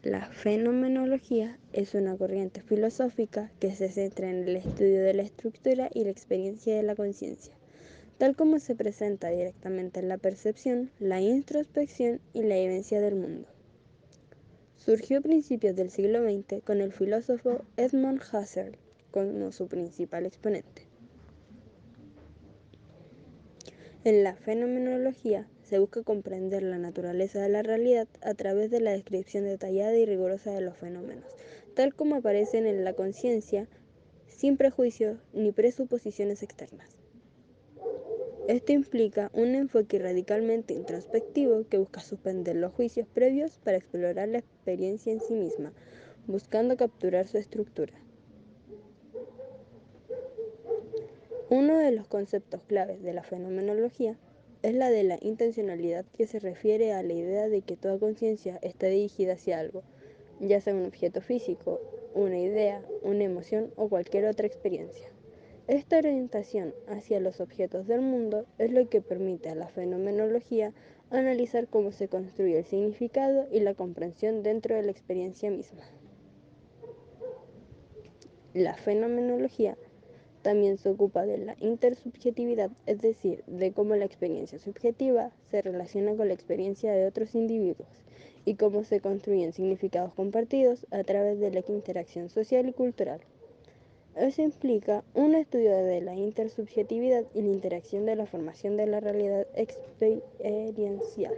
La fenomenología es una corriente filosófica que se centra en el estudio de la estructura y la experiencia de la conciencia, tal como se presenta directamente en la percepción, la introspección y la vivencia del mundo. Surgió a principios del siglo XX con el filósofo Edmund Husserl como su principal exponente. En la fenomenología se busca comprender la naturaleza de la realidad a través de la descripción detallada y rigurosa de los fenómenos, tal como aparecen en la conciencia, sin prejuicios ni presuposiciones externas. Esto implica un enfoque radicalmente introspectivo que busca suspender los juicios previos para explorar la experiencia en sí misma, buscando capturar su estructura. Uno de los conceptos claves de la fenomenología es la de la intencionalidad, que se refiere a la idea de que toda conciencia está dirigida hacia algo, ya sea un objeto físico, una idea, una emoción o cualquier otra experiencia. Esta orientación hacia los objetos del mundo es lo que permite a la fenomenología analizar cómo se construye el significado y la comprensión dentro de la experiencia misma. La fenomenología también se ocupa de la intersubjetividad, es decir, de cómo la experiencia subjetiva se relaciona con la experiencia de otros individuos y cómo se construyen significados compartidos a través de la interacción social y cultural. Eso implica un estudio de la intersubjetividad y la interacción de la formación de la realidad experiencial.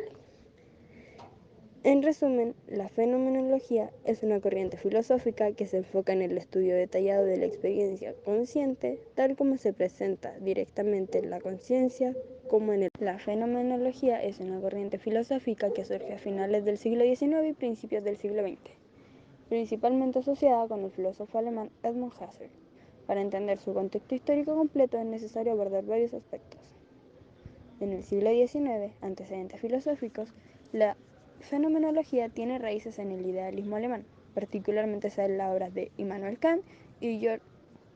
En resumen, la fenomenología es una corriente filosófica que se enfoca en el estudio detallado de la experiencia consciente, tal como se presenta directamente en la conciencia como en el... La fenomenología es una corriente filosófica que surge a finales del siglo XIX y principios del siglo XX, principalmente asociada con el filósofo alemán Edmund Husserl. Para entender su contexto histórico completo es necesario abordar varios aspectos. En el siglo XIX, antecedentes filosóficos, la fenomenología tiene raíces en el idealismo alemán, particularmente en las obras de Immanuel Kant y Georg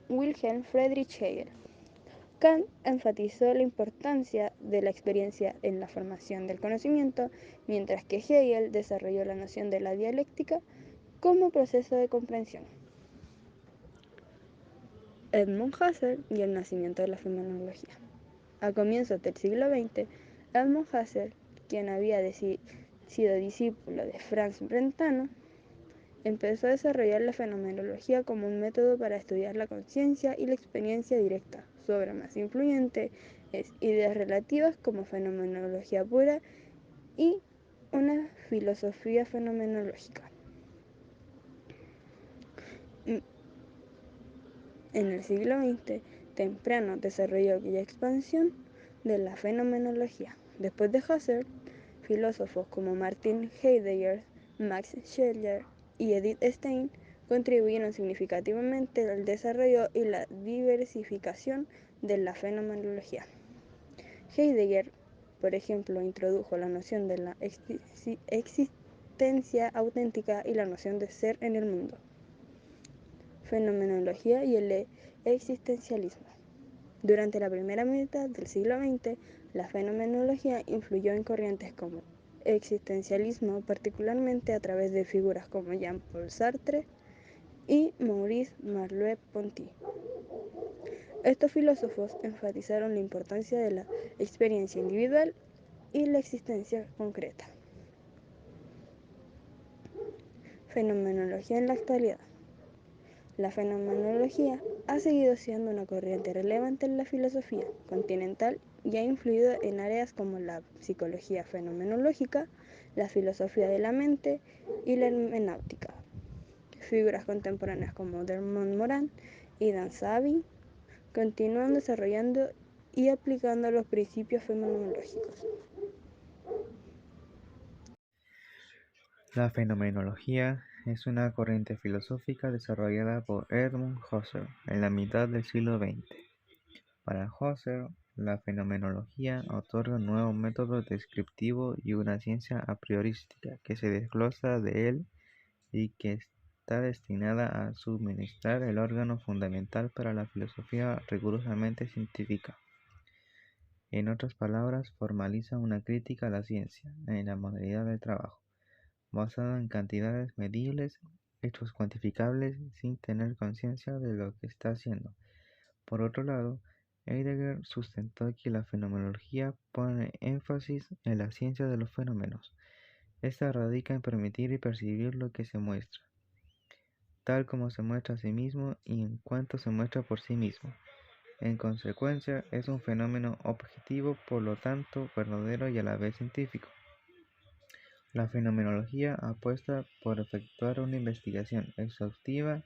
Wilhelm Friedrich Hegel. Kant enfatizó la importancia de la experiencia en la formación del conocimiento, mientras que Hegel desarrolló la noción de la dialéctica como proceso de comprensión. Edmund Husserl y el nacimiento de la fenomenología. A comienzos del siglo XX, Edmund Husserl, quien había sido discípulo de Franz Brentano, empezó a desarrollar la fenomenología como un método para estudiar la conciencia y la experiencia directa. Su obra más influyente es Ideas relativas como fenomenología pura y una filosofía fenomenológica. En el siglo XX temprano desarrolló aquella expansión de la fenomenología. Después de Husserl, filósofos como Martin Heidegger, Max Scheler y Edith Stein contribuyeron significativamente al desarrollo y la diversificación de la fenomenología. Heidegger, por ejemplo, introdujo la noción de la existencia auténtica y la noción de ser en el mundo. Fenomenología y el existencialismo. Durante la primera mitad del siglo XX, la fenomenología influyó en corrientes como existencialismo, particularmente a través de figuras como Jean-Paul Sartre y Maurice Merleau-Ponty. Estos filósofos enfatizaron la importancia de la experiencia individual y la existencia concreta. Fenomenología en la actualidad. La fenomenología ha seguido siendo una corriente relevante en la filosofía continental y ha influido en áreas como la psicología fenomenológica, la filosofía de la mente y la hermenéutica. Figuras contemporáneas como Dermot Moran y Dan Savin continúan desarrollando y aplicando los principios fenomenológicos. La fenomenología es una corriente filosófica desarrollada por Edmund Husserl en la mitad del siglo XX. Para Husserl, la fenomenología otorga un nuevo método descriptivo y una ciencia a priorística que se desglosa de él y que está destinada a suministrar el órgano fundamental para la filosofía rigurosamente científica. En otras palabras, formaliza una crítica a la ciencia en la modalidad del trabajo, basado en cantidades medibles, hechos cuantificables, sin tener conciencia de lo que está haciendo. Por otro lado, Heidegger sustentó que la fenomenología pone énfasis en la ciencia de los fenómenos. Esta radica en permitir y percibir lo que se muestra, tal como se muestra a sí mismo y en cuanto se muestra por sí mismo. En consecuencia, es un fenómeno objetivo, por lo tanto verdadero y a la vez científico. La fenomenología apuesta por efectuar una investigación exhaustiva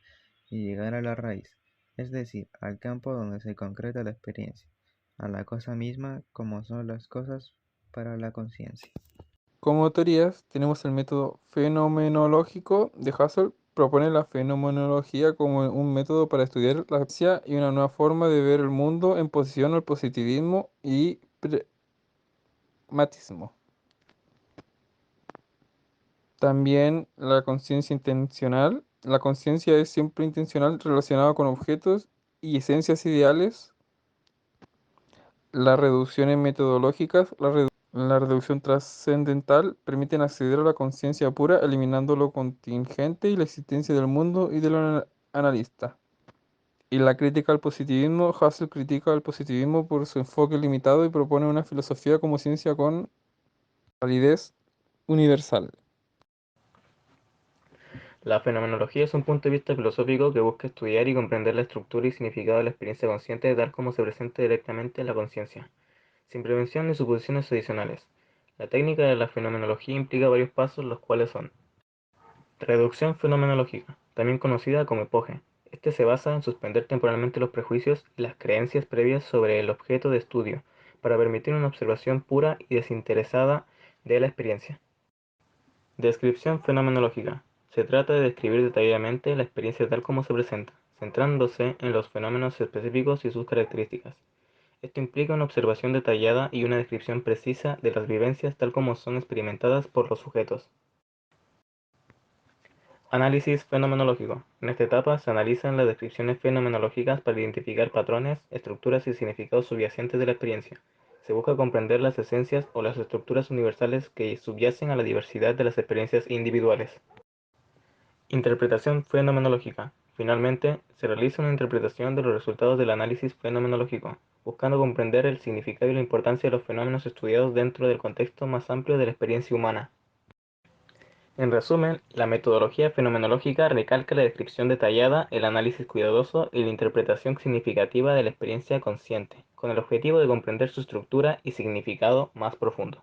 y llegar a la raíz, es decir, al campo donde se concreta la experiencia, a la cosa misma como son las cosas para la conciencia. Como teorías, tenemos el método fenomenológico de Husserl. Propone la fenomenología como un método para estudiar la ciencia y una nueva forma de ver el mundo en posición al positivismo y pragmatismo. También la conciencia intencional. La conciencia es siempre intencional relacionada con objetos y esencias ideales. Las reducciones metodológicas, la reducción trascendental permiten acceder a la conciencia pura, eliminando lo contingente y la existencia del mundo y del analista. Y la crítica al positivismo, Husserl critica al positivismo por su enfoque limitado y propone una filosofía como ciencia con validez universal. La fenomenología es un punto de vista filosófico que busca estudiar y comprender la estructura y significado de la experiencia consciente tal como se presenta directamente en la conciencia, sin prevención ni suposiciones adicionales. La técnica de la fenomenología implica varios pasos, los cuales son: reducción fenomenológica, también conocida como epoge. Este se basa en suspender temporalmente los prejuicios y las creencias previas sobre el objeto de estudio, para permitir una observación pura y desinteresada de la experiencia. Descripción fenomenológica. Se trata de describir detalladamente la experiencia tal como se presenta, centrándose en los fenómenos específicos y sus características. Esto implica una observación detallada y una descripción precisa de las vivencias tal como son experimentadas por los sujetos. Análisis fenomenológico. En esta etapa se analizan las descripciones fenomenológicas para identificar patrones, estructuras y significados subyacentes de la experiencia. Se busca comprender las esencias o las estructuras universales que subyacen a la diversidad de las experiencias individuales. Interpretación fenomenológica. Finalmente, se realiza una interpretación de los resultados del análisis fenomenológico, buscando comprender el significado y la importancia de los fenómenos estudiados dentro del contexto más amplio de la experiencia humana. En resumen, la metodología fenomenológica recalca la descripción detallada, el análisis cuidadoso y la interpretación significativa de la experiencia consciente, con el objetivo de comprender su estructura y significado más profundo.